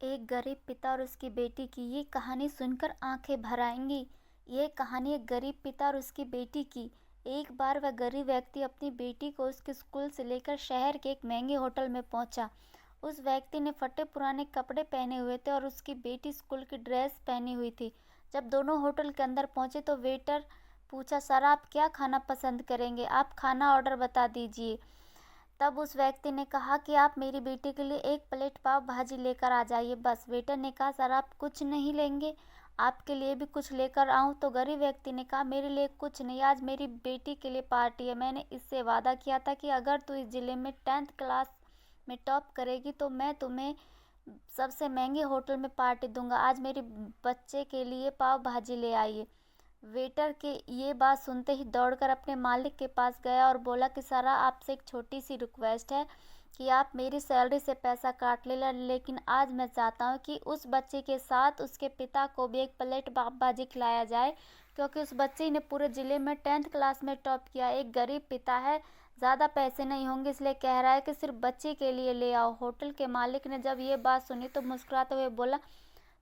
एक गरीब पिता और उसकी बेटी की ये कहानी सुनकर आंखें भर आएंगी। ये कहानी एक गरीब पिता और उसकी बेटी की। एक बार वह गरीब व्यक्ति अपनी बेटी को उसके स्कूल से लेकर शहर के एक महंगे होटल में पहुंचा। उस व्यक्ति ने फटे पुराने कपड़े पहने हुए थे और उसकी बेटी स्कूल की ड्रेस पहनी हुई थी। जब दोनों होटल के अंदर पहुंचे तो वेटर पूछा, सर आप क्या खाना पसंद करेंगे, आप खाना ऑर्डर बता दीजिए। तब उस व्यक्ति ने कहा कि आप मेरी बेटी के लिए एक प्लेट पाव भाजी लेकर आ जाइए बस। वेटर ने कहा, सर आप कुछ नहीं लेंगे, आपके लिए भी कुछ लेकर आऊं? तो गरीब व्यक्ति ने कहा, मेरे लिए कुछ नहीं, आज मेरी बेटी के लिए पार्टी है। मैंने इससे वादा किया था कि अगर तू इस जिले में 10th क्लास में टॉप करेगी तो मैं तुम्हें सबसे महंगे होटल में पार्टी दूंगा। आज मेरे बच्चे के लिए पाव भाजी ले आइए। वेटर के ये बात सुनते ही दौड़कर अपने मालिक के पास गया और बोला कि सर आपसे एक छोटी सी रिक्वेस्ट है कि आप मेरी सैलरी से पैसा काट लेकिन आज मैं चाहता हूँ कि उस बच्चे के साथ उसके पिता को भी एक प्लेट पाव भाजी खिलाया जाए, क्योंकि उस बच्चे ने पूरे ज़िले में 10th क्लास में टॉप किया। एक गरीब पिता है, ज़्यादा पैसे नहीं होंगे, इसलिए कह रहा है कि सिर्फ बच्चे के लिए ले आओ। होटल के मालिक ने जब ये बात सुनी तो मुस्कुराते हुए बोला,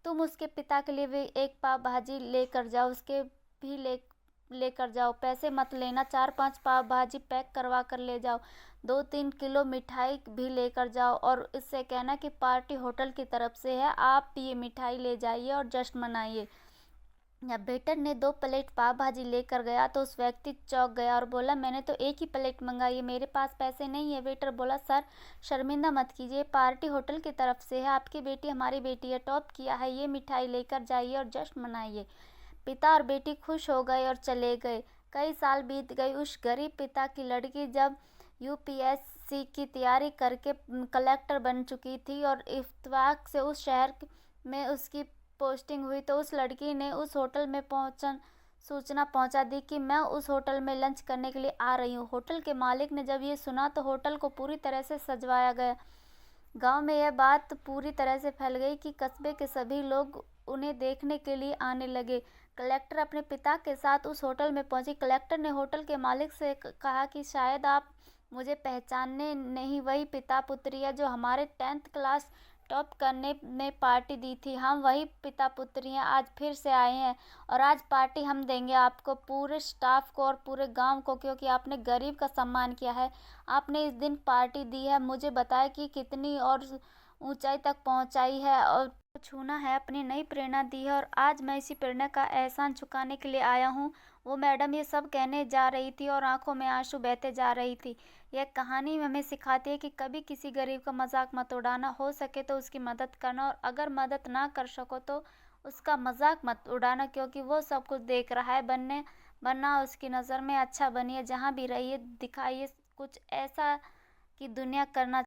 तुम उसके पिता के लिए भी एक पाव भाजी लेकर जाओ, उसके भी लेकर जाओ, पैसे मत लेना। 4-5 पाव भाजी पैक करवा कर ले जाओ, 2-3 किलो मिठाई भी लेकर जाओ और इससे कहना कि पार्टी होटल की तरफ से है, आप ये मिठाई ले जाइए और जश्न मनाइए। जब वेटर ने 2 प्लेट पाव भाजी लेकर गया तो उस व्यक्ति चौंक गया और बोला, मैंने तो एक ही प्लेट मंगाई है, मेरे पास पैसे नहीं है। वेटर बोला, सर शर्मिंदा मत कीजिए, पार्टी होटल की तरफ से है, आपकी बेटी हमारी बेटी है, टॉप किया है, ये मिठाई लेकर जाइए और जश्न मनाइए। पिता और बेटी खुश हो गए और चले गए। कई साल बीत गए। उस गरीब पिता की लड़की जब यूपीएससी की तैयारी करके कलेक्टर बन चुकी थी और इत्तेफाक से उस शहर में उसकी पोस्टिंग हुई, तो उस लड़की ने उस होटल में सूचना पहुंचा दी कि मैं उस होटल में लंच करने के लिए आ रही हूँ। होटल के मालिक ने जब ये सुना तो होटल को पूरी तरह से सजवाया गया। गांव में यह बात पूरी तरह से फैल गई कि कस्बे के सभी लोग उन्हें देखने के लिए आने लगे। कलेक्टर अपने पिता के साथ उस होटल में पहुंची। कलेक्टर ने होटल के मालिक से कहा कि शायद आप मुझे पहचानने नहीं, वही पिता पुत्री है जो हमारे 10th क्लास टॉप करने में पार्टी दी थी। हम वही पिता पुत्री हैं, आज फिर से आए हैं और आज पार्टी हम देंगे आपको, पूरे स्टाफ को और पूरे गांव को, क्योंकि आपने गरीब का सम्मान किया है। आपने इस दिन पार्टी दी है, मुझे बताया कि कितनी और ऊंचाई तक पहुंचाई है और छूना है, अपनी नई प्रेरणा दी है और आज मैं इसी प्रेरणा का एहसान चुकाने के लिए आया हूँ। वो मैडम ये सब कहने जा रही थी और आंखों में आंसू बहते जा रही थी। यह कहानी हमें सिखाती है कि कभी किसी गरीब का मजाक मत उड़ाना, हो सके तो उसकी मदद करना और अगर मदद ना कर सको तो उसका मजाक मत उड़ाना, क्योंकि वो सब कुछ देख रहा है। बनना उसकी नज़र में अच्छा बनिए, जहाँ भी रहिए दिखाइए कुछ ऐसा कि दुनिया करना